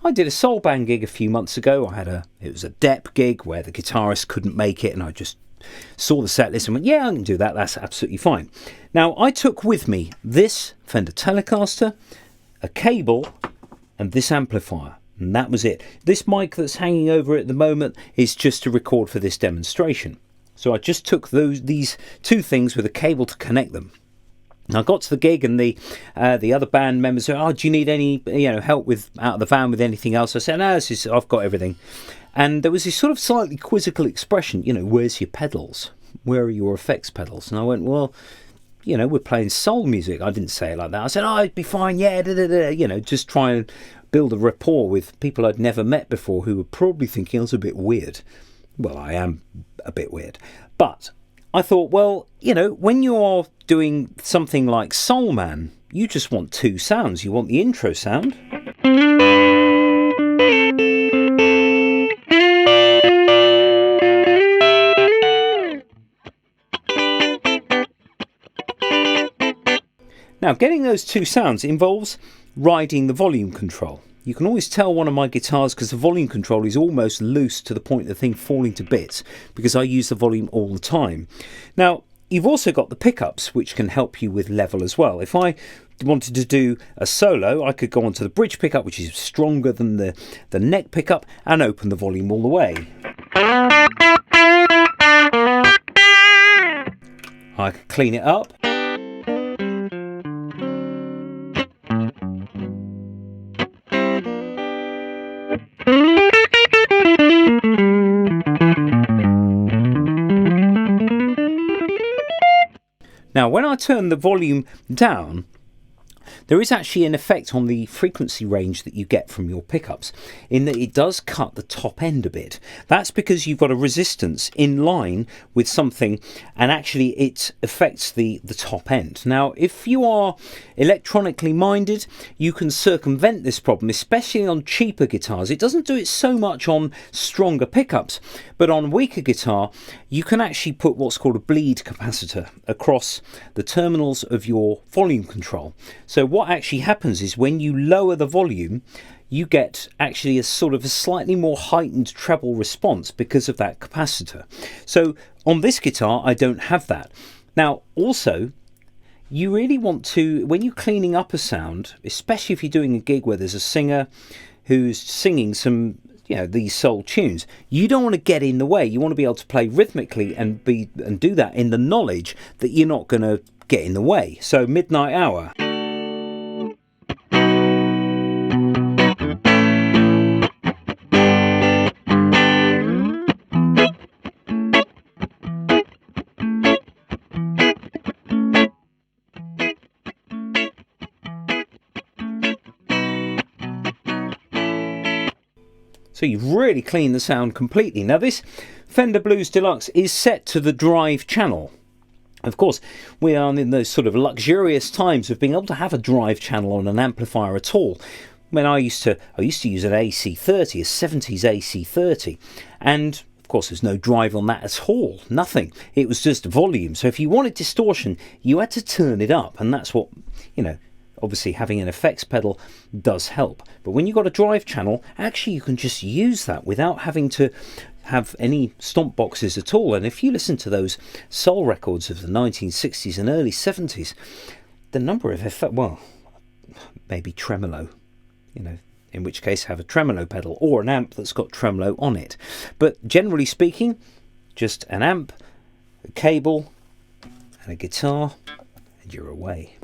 I did a soul band gig a few months ago. It was a dep gig where the guitarist couldn't make it, and I just saw the set list and went, yeah, I can do that, that's absolutely fine. Now, I took with me this Fender Telecaster, a cable, and this amplifier, and that was it. This mic that's hanging over at the moment is just to record for this demonstration. So I just took these two things with a cable to connect them. And I got to the gig, and the other band members said, "Oh, do you need any help with out of the van with anything else?" I said, "No, I've got everything." And there was this sort of slightly quizzical expression, where's your pedals? Where are your effects pedals? And I went, well, we're playing soul music. I didn't say it like that. I said, oh, it'd be fine, yeah, just try and build a rapport with people I'd never met before who were probably thinking I was a bit weird. Well, I am a bit weird. But I thought, well, when you're doing something like Soul Man, you just want two sounds. You want the intro sound. Now, getting those two sounds involves riding the volume control. You can always tell one of my guitars because the volume control is almost loose to the point of the thing falling to bits, because I use the volume all the time. Now, you've also got the pickups, which can help you with level as well. If I wanted to do a solo, I could go onto the bridge pickup, which is stronger than the neck pickup, and open the volume all the way. I could clean it up. Now, when I turn the volume down, there is actually an effect on the frequency range that you get from your pickups, in that it does cut the top end a bit. That's because you've got a resistance in line with something, and actually it affects the top end. Now, if you are electronically minded, you can circumvent this problem, especially on cheaper guitars. It doesn't do it so much on stronger pickups, but on weaker guitar, you can actually put what's called a bleed capacitor across the terminals of your volume control. So what actually happens is when you lower the volume, you get actually a sort of a slightly more heightened treble response because of that capacitor. So on this guitar, I don't have that. Now, also, you really want to, when you're cleaning up a sound, especially if you're doing a gig where there's a singer who's singing some these soul tunes, you don't want to get in the way. You want to be able to play rhythmically and do that in the knowledge that you're not going to get in the way. So Midnight Hour. So you've really cleaned the sound completely. Now, this Fender Blues Deluxe is set to the drive channel. Of course, we are in those sort of luxurious times of being able to have a drive channel on an amplifier at all. When I used to use an AC30, a 70s AC30, and of course there's no drive on that at all, nothing. It was just volume. So if you wanted distortion, you had to turn it up, and that's what, obviously having an effects pedal does help. But when you've got a drive channel, actually you can just use that without having to have any stomp boxes at all. And if you listen to those soul records of the 1960s and early 70s, the number of effects, well, maybe tremolo, in which case have a tremolo pedal or an amp that's got tremolo on it. But generally speaking, just an amp, a cable, and a guitar, and you're away.